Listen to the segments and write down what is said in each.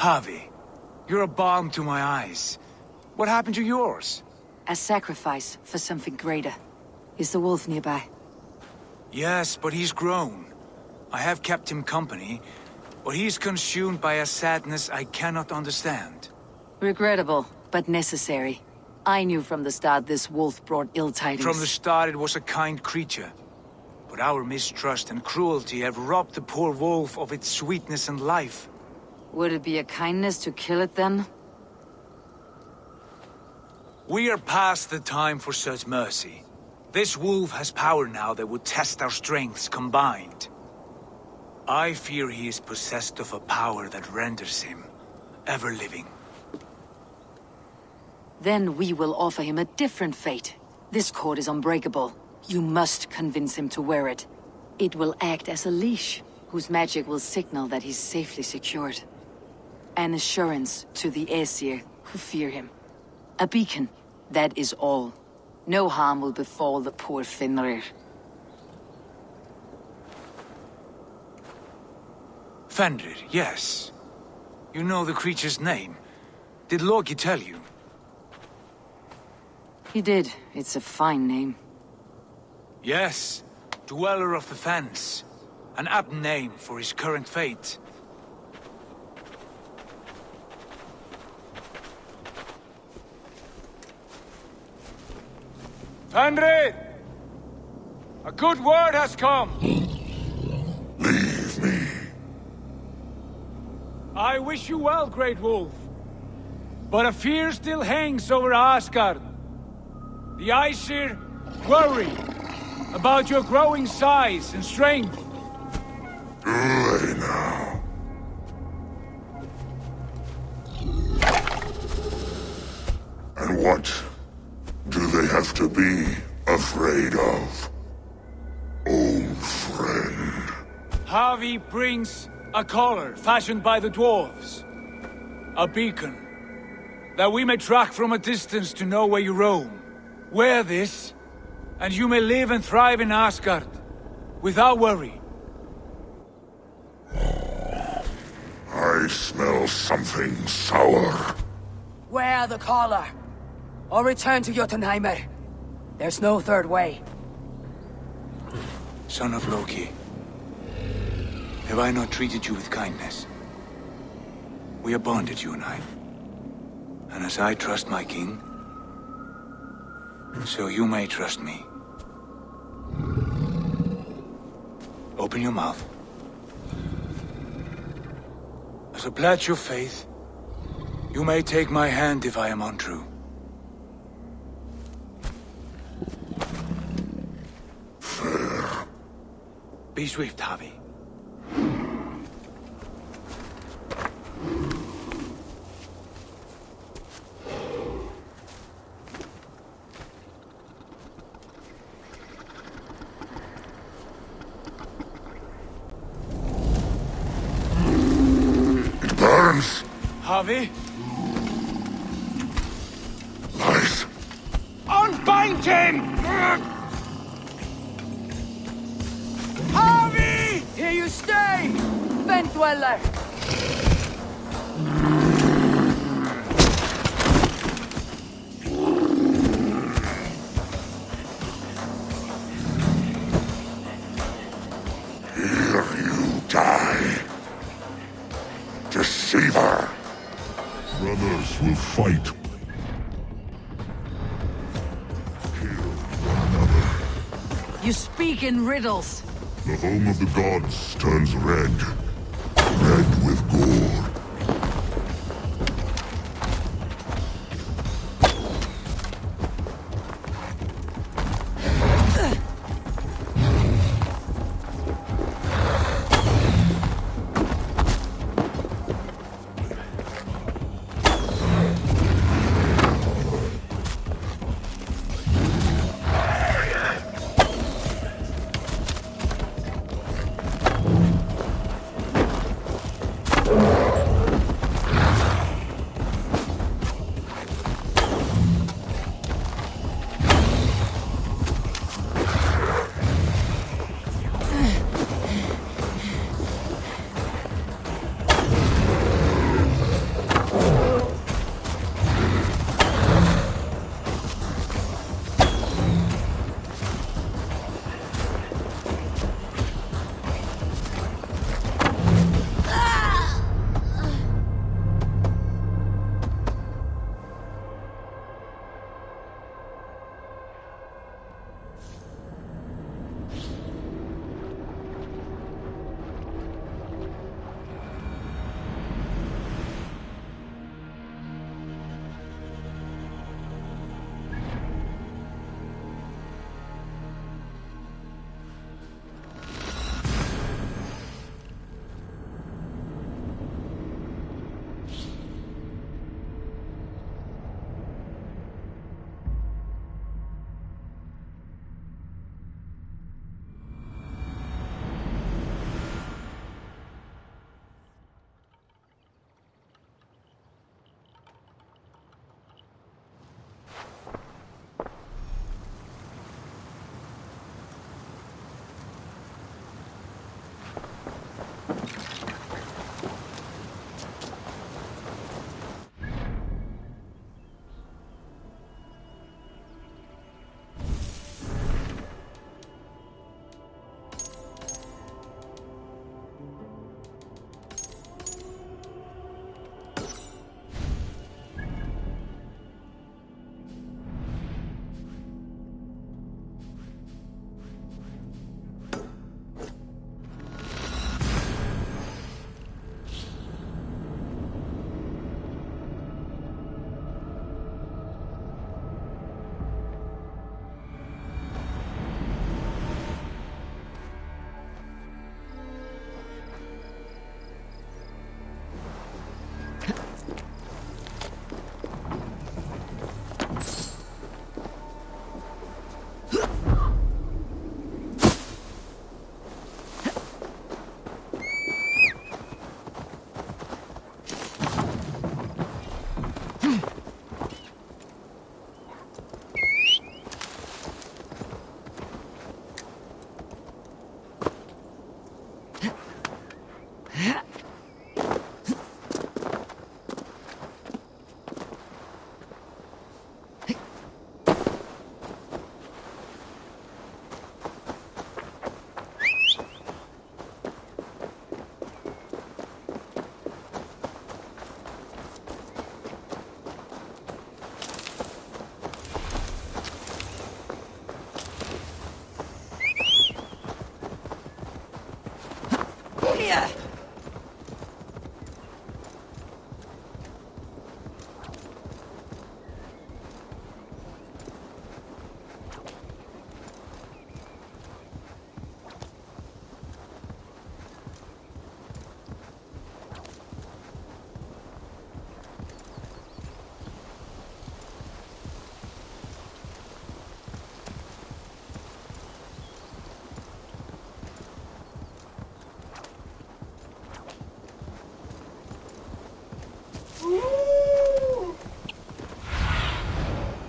Javi, you're a balm to my eyes. What happened to yours? A sacrifice for something greater. Is the wolf nearby? Yes, but he's grown. I have kept him company, but he's consumed by a sadness I cannot understand. Regrettable, but necessary. I knew from the start this wolf brought ill tidings. From the start it was a kind creature. But our mistrust and cruelty have robbed the poor wolf of its sweetness and life. Would it be a kindness to kill it then? We are past the time for such mercy. This wolf has power now that would test our strengths combined. I fear he is possessed of a power that renders him ever living. Then we will offer him a different fate. This cord is unbreakable. You must convince him to wear it. It will act as a leash, whose magic will signal that he's safely secured. An assurance to the Aesir who fear him. A beacon, that is all. No harm will befall the poor Fenrir. Fenrir, yes. You know the creature's name. Did Loki tell you? He did. It's a fine name. Yes. Dweller of the Fens. An apt name for his current fate. Fenrir! A good word has come! Leave me. I wish you well, Great Wolf. But a fear still hangs over Asgard. The Aesir worry about your growing size and strength. Do they now? And what do they have to be afraid of? Old friend. Javi brings a collar fashioned by the dwarves. A beacon. That we may track from a distance to know where you roam. Wear this, and you may live and thrive in Asgard, without worry. I smell something sour. Wear the collar, or return to Jotunheimer. There's no third way. Son of Loki, have I not treated you with kindness? We are bonded, you and I. And as I trust my king, so you may trust me. Open your mouth. As a pledge of faith, you may take my hand if I am untrue. Fair. Be swift, Javi. Burns. Javi? Lies. Unbind him! Javi! Here you stay, Fen Dweller! Here you die. Deceiver. Brothers will fight. Kill one another. You speak in riddles. The home of the gods turns red. Red with gore.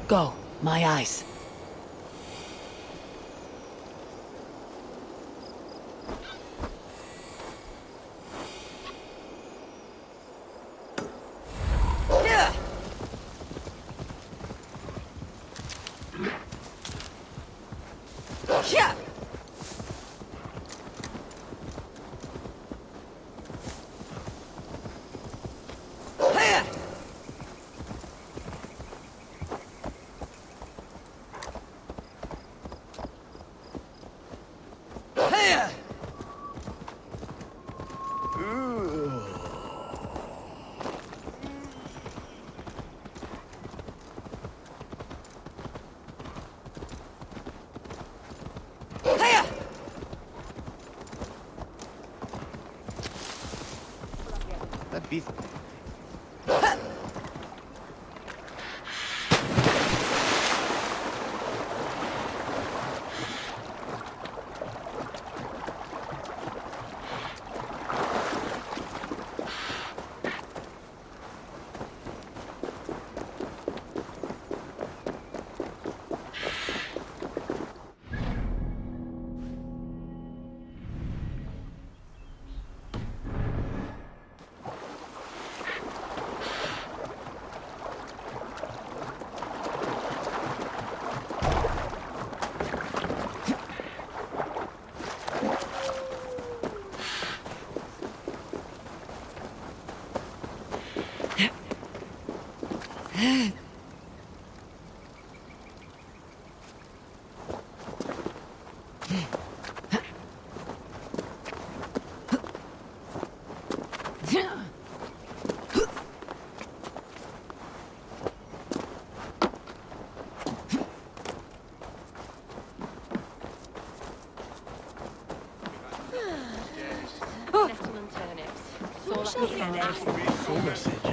Go, my eyes.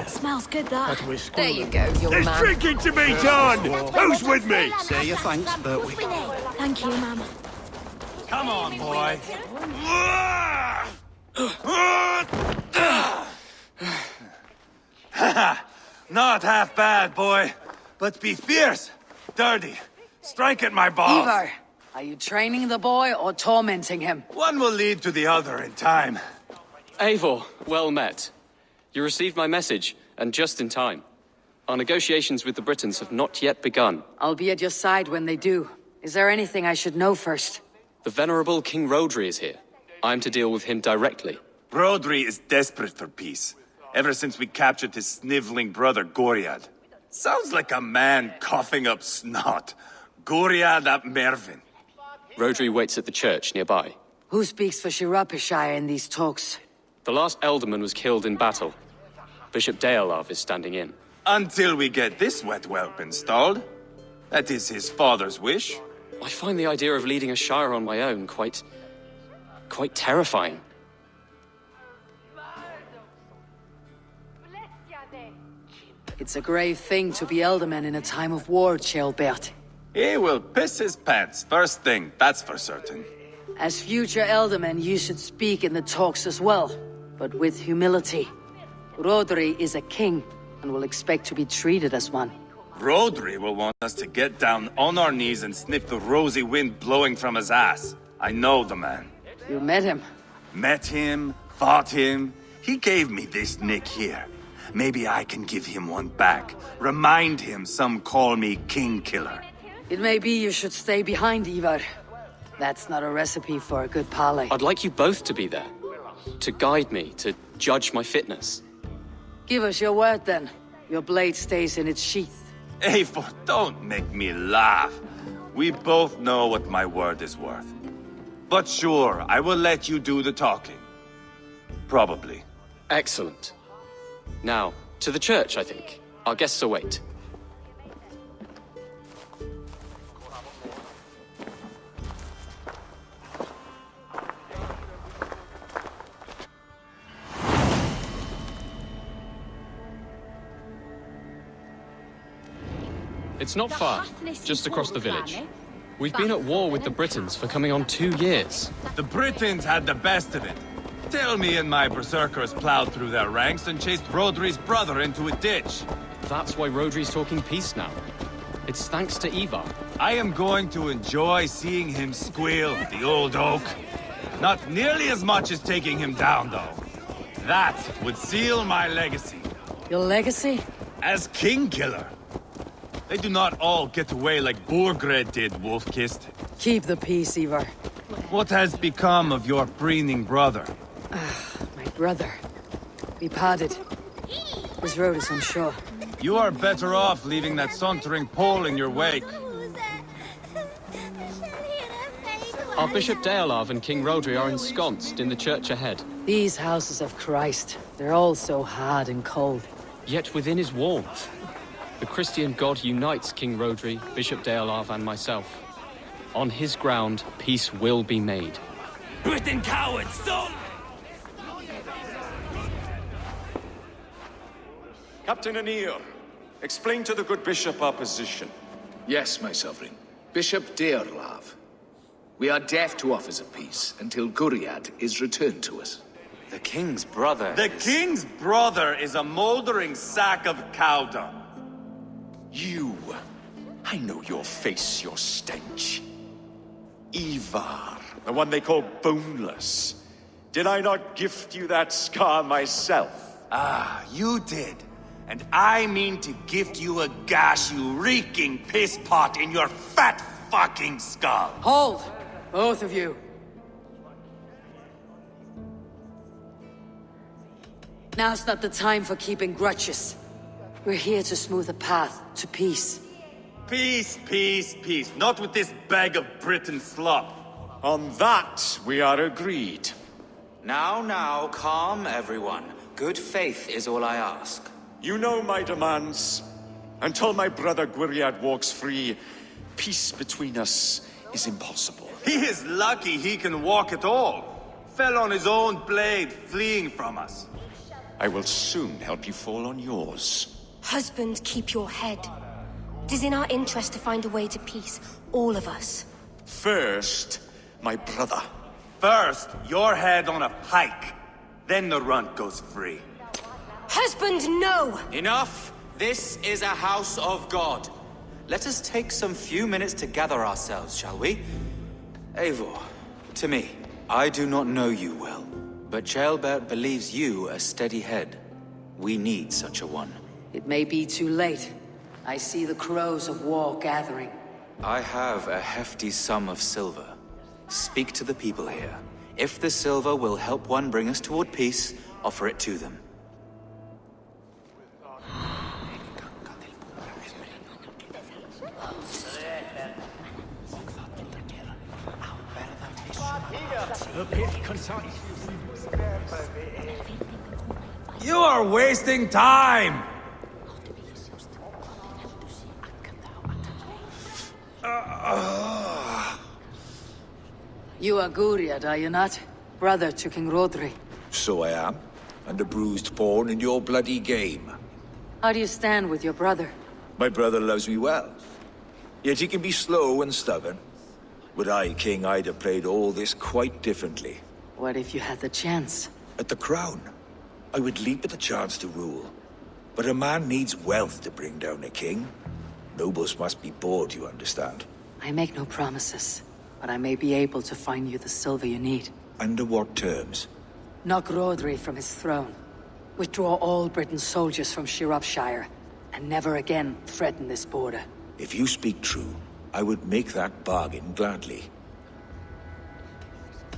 Smells good, that. There you go, young There's man. drinking to be done! Who's with me? Say your thanks, but we... Thank you, Mum. Come on, boy. Not half bad, boy. But be fierce, dirty. Strike at my balls. Eivor, are you training the boy or tormenting him? One will lead to the other in time. Eivor, well met. You received my message, and just in time. Our negotiations with the Britons have not yet begun. I'll be at your side when they do. Is there anything I should know first? The venerable King Rodri is here. I'm to deal with him directly. Rodri is desperate for peace. Ever since we captured his sniveling brother, Goriad. Sounds like a man coughing up snot. Goriad ap Mervin. Rodri waits at the church nearby. Who speaks for Shirapishire in these talks? The last alderman was killed in battle. Bishop Deolav is standing in. Until we get this wet whelp installed. That is his father's wish. I find the idea of leading a shire on my own quite terrifying. It's a grave thing to be elderman in a time of war, Ceolbert. He will piss his pants first thing, that's for certain. As future elderman, you should speak in the talks as well, but with humility. Rodri is a king, and will expect to be treated as one. Rodri will want us to get down on our knees and sniff the rosy wind blowing from his ass. I know the man. You met him? Met him, fought him. He gave me this nick here. Maybe I can give him one back. Remind him some call me King Killer. It may be you should stay behind, Eivor. That's not a recipe for a good parley. I'd like you both to be there. To guide me, to judge my fitness. Give us your word, then. Your blade stays in its sheath. Eivor, don't make me laugh. We both know what my word is worth. But sure, I will let you do the talking. Probably. Excellent. Now, to the church, I think. Our guests await. It's not far, just across the village. We've been at war with the Britons for coming on 2 years. The Britons had the best of it. Tell me and my berserkers plowed through their ranks and chased Rodri's brother into a ditch. That's why Rodri's talking peace now. It's thanks to Eivor. I am going to enjoy seeing him squeal, the old oak. Not nearly as much as taking him down, though. That would seal my legacy. Your legacy? As King Killer. They do not all get away like Borgred did, Wolf-Kissed. Keep the peace, Eivor. What has become of your preening brother? My brother. We parted. His road is unsure. You are better off leaving that sauntering Pole in your wake. Our Bishop Deolav and King Rodri are ensconced in the church ahead. These houses of Christ, they're all so hard and cold. Yet within his walls, the Christian God unites King Rodri, Bishop Deolav, and myself. On his ground, peace will be made. Britain cowards, son! Captain Anir, explain to the good bishop our position. Yes, my sovereign. Bishop Deolav. We are deaf to offers of peace until Guriad is returned to us. The king's brother The king's brother is a moldering sack of cow dung. You. I know your face, your stench. Eivor, the one they call boneless. Did I not gift you that scar myself? Ah, you did. And I mean to gift you a gash, you reeking piss pot in your fat fucking skull. Hold! Both of you. Now's not the time for keeping grudges. We're here to smooth a path to peace. Peace, peace, peace. Not with this bag of Britain slop. On that, we are agreed. Now, calm everyone. Good faith is all I ask. You know my demands. Until my brother Gwiriad walks free, peace between us is impossible. He is lucky he can walk at all. Fell on his own blade, fleeing from us. I will soon help you fall on yours. Husband, keep your head. It is in our interest to find a way to peace, all of us. First, my brother. First, your head on a pike. Then the runt goes free. Husband, no! Enough! This is a house of God. Let us take some few minutes to gather ourselves, shall we? Eivor, to me, I do not know you well, but Ceolbert believes you a steady head. We need such a one. It may be too late. I see the crows of war gathering. I have a hefty sum of silver. Speak to the people here. If the silver will help one bring us toward peace, offer it to them. You are wasting time! You are Guriad, are you not? Brother to King Rodri. So I am, and a bruised pawn in your bloody game. How do you stand with your brother? My brother loves me well. Yet he can be slow and stubborn. Were I king, I'd have played all this quite differently. What if you had the chance? At the crown, I would leap at the chance to rule. But a man needs wealth to bring down a king. Nobles must be bought, you understand. I make no promises, but I may be able to find you the silver you need. Under what terms? Knock Rodri from his throne. Withdraw all Britain's soldiers from Shropshire, and never again threaten this border. If you speak true, I would make that bargain gladly.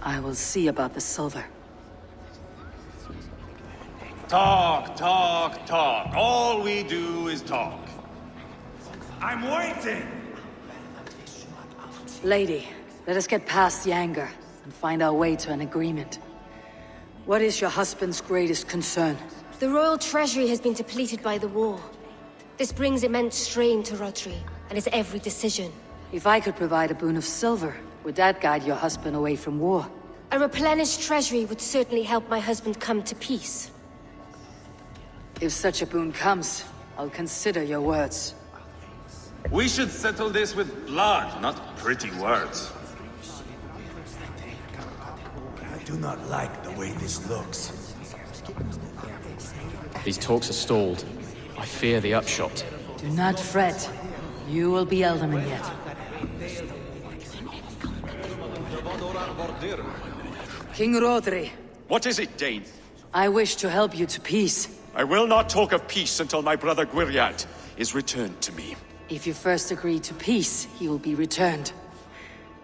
I will see about the silver. Talk, talk, talk. All we do is talk. I'm waiting! Lady, let us get past the anger and find our way to an agreement. What is your husband's greatest concern? The royal treasury has been depleted by the war. This brings immense strain to Rodri, and his every decision. If I could provide a boon of silver, would that guide your husband away from war? A replenished treasury would certainly help my husband come to peace. If such a boon comes, I'll consider your words. We should settle this with blood, not pretty words. I do not like the way this looks. These talks are stalled. I fear the upshot. Do not fret. You will be Elderman yet. King Rodri. What is it, Dane? I wish to help you to peace. I will not talk of peace until my brother Gwriad is returned to me. If you first agree to peace, he will be returned.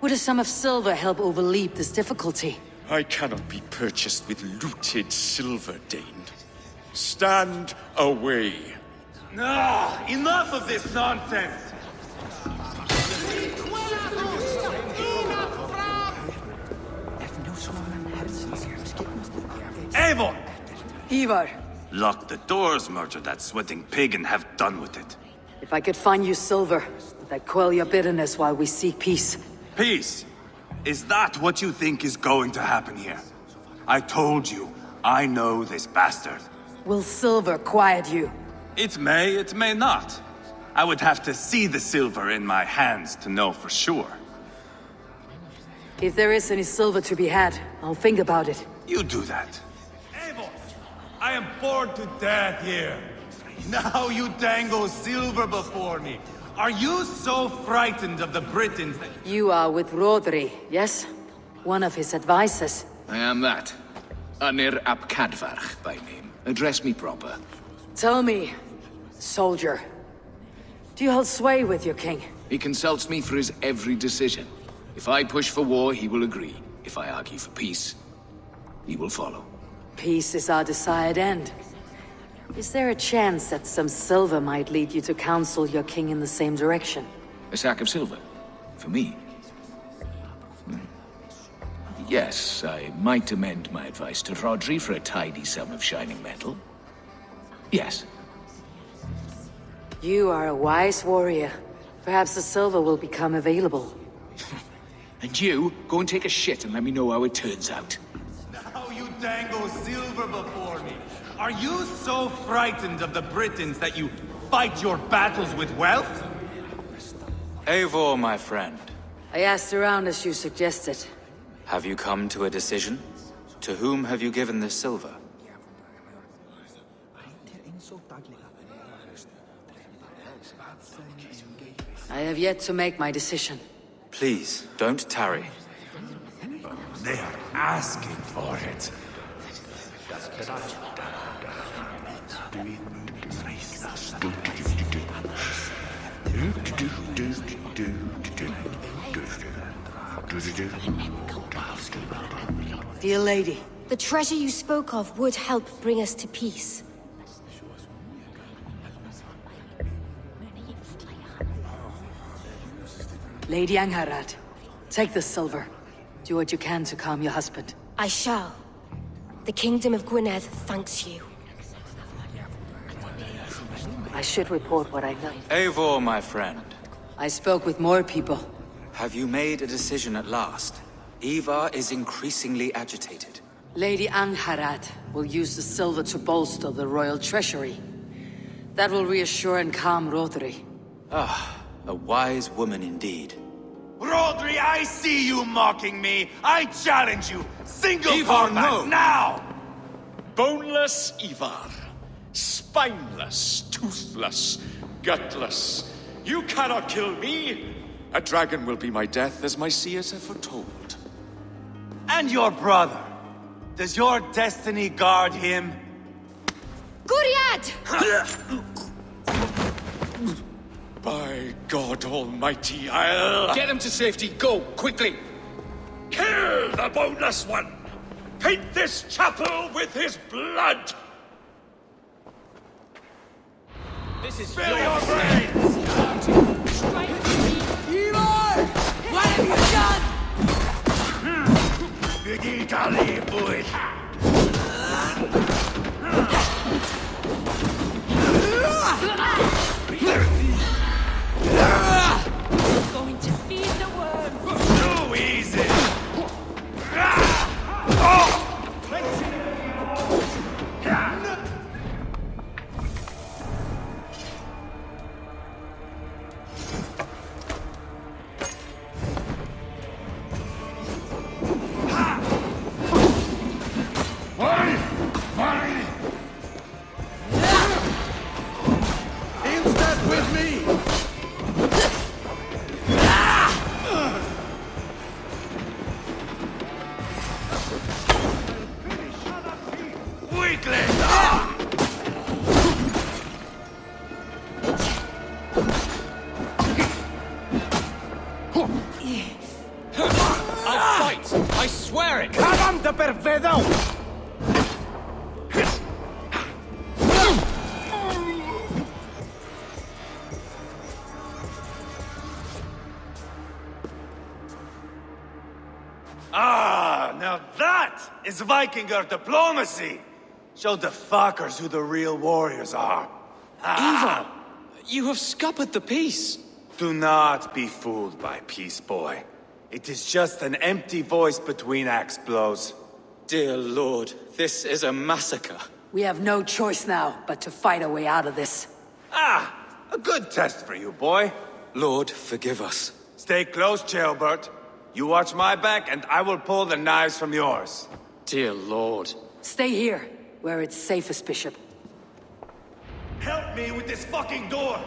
Would a sum of silver help overleap this difficulty? I cannot be purchased with looted silver, Dane. Stand away. No! Enough of this nonsense! Eivor! Eivor, Lock the doors, murder that sweating pig, and have done with it. if I could find you silver, would that quell your bitterness while we seek peace? Peace? Is that what you think is going to happen here? I told you, I know this bastard. Will silver quiet you? It may not. I would have to see the silver in my hands to know for sure. If there is any silver to be had, I'll think about it. You do that. Eivor! I am bored to death here. Now you dangle silver before me. Are you so frightened of the Britons that... You are with Rodri, yes? One of his advisors. I am that. Anir ap Cadfarch by name. Address me proper. Tell me, soldier, do you hold sway with your king? He consults me for his every decision. If I push for war, he will agree. If I argue for peace, he will follow. Peace is our desired end. Is there a chance that some silver might lead you to counsel your king in the same direction? A sack of silver? For me? Yes, I might amend my advice to Rodri for a tidy sum of shining metal. Yes. You are a wise warrior. Perhaps the silver will become available. And you, go and take a shit and let me know how it turns out. Now you dangle silver before me. Are you so frightened of the Britons that you fight your battles with wealth? Eivor, my friend. I asked around as you suggested. Have you come to a decision? To whom have you given this silver? I have yet to make my decision. Please, don't tarry. They are asking for it. Dear lady. The treasure you spoke of would help bring us to peace. Lady Angharad, take the silver. Do what you can to calm your husband. I shall. The Kingdom of Gwynedd thanks you. I should report what I know. Eivor, my friend. I spoke with more people. Have you made a decision at last? Eivor is increasingly agitated. Lady Angharad will use the silver to bolster the royal treasury. That will reassure and calm Rodri. Ah, a wise woman indeed. Rodri, I see you mocking me. I challenge you. Single Eivor, combat no. now. Boneless Ivar. Spineless, toothless, gutless. You cannot kill me. A dragon will be my death, as my seers have foretold. And your brother. Does your destiny guard him? Gwriad! By God Almighty, I'll... Get him to safety, go, quickly! Kill the boneless one! Paint this chapel with his blood! This is Fill your brains! Eivor! What have you done? Begin to leave, boys. Going to feed the worm. Too easy! Now that is Vikinger diplomacy! Show the fuckers who the real warriors are. Eivor! You have scuppered the peace! Do not be fooled by peace, boy. It is just an empty voice between axe blows. Dear Lord, this is a massacre. We have no choice now but to fight our way out of this. Ah! A good test for you, boy. Lord, forgive us. Stay close, Jailbert. You watch my back, and I will pull the knives from yours. Dear Lord. Stay here, where it's safest, Bishop. Help me with this fucking door!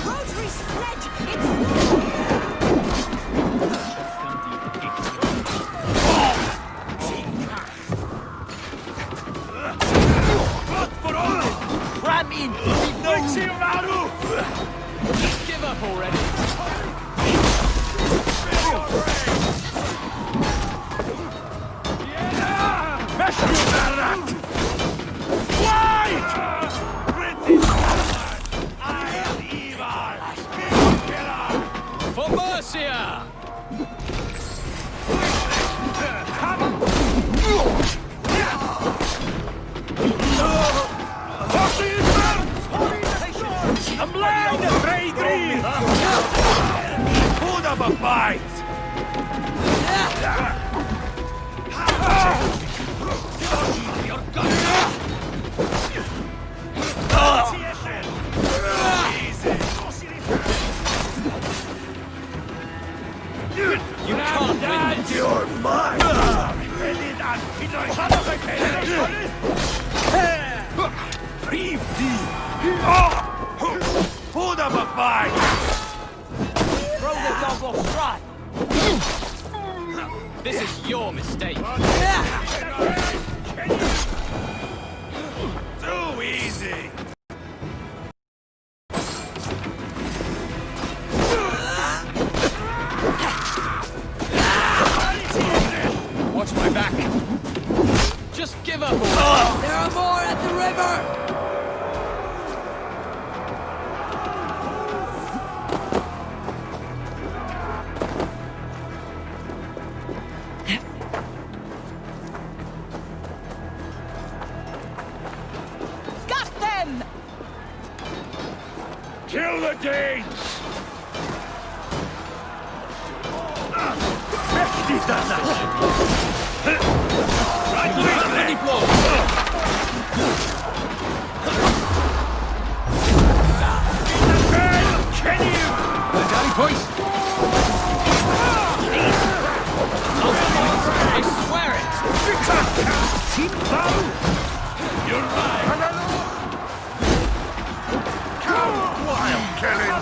Rotary sledge! Ram in! Just give up already. I am Eivor! For Mercia! I'm blind and bravery! Put up a fight! You can't win this! You're mine! Put up a fight! Throw the double strike! This is your mistake. Too easy! Watch my back. Just give up already. There are more at the river! Got them! Kill the Danes! Ready blow. Can you? Daddy point. I swear it. You're mine! Wild killing!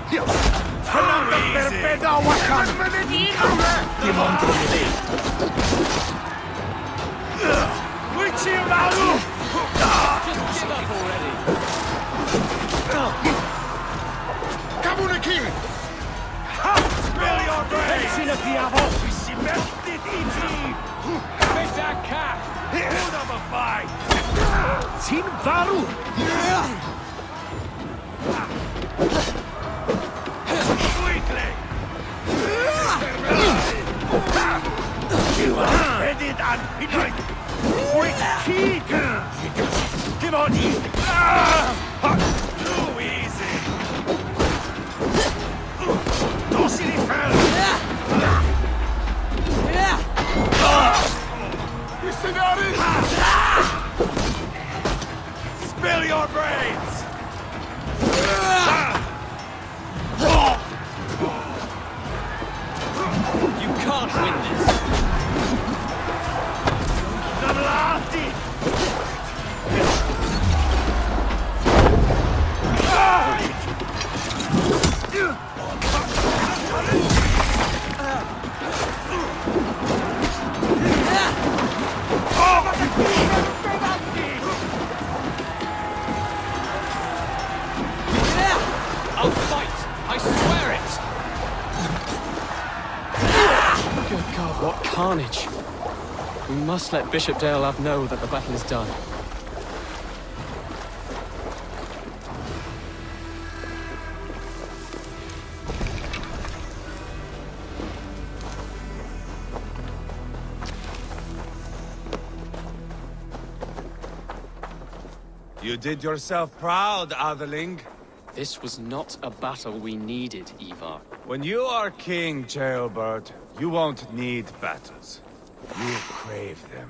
Just give up already. Spill your brains! Hold up a fight! Quickly! You are ready and hidden! Quick kick! Come on, too easy! Tossing it fell! Spill your brains! You can't win this. I'll fight! I swear it! Good God, what carnage! We must let Bishop Deolav know that the battle is done. You did yourself proud, Otherling. This was not a battle we needed, Eivor. When you are king, Jailbird, you won't need battles. You crave them.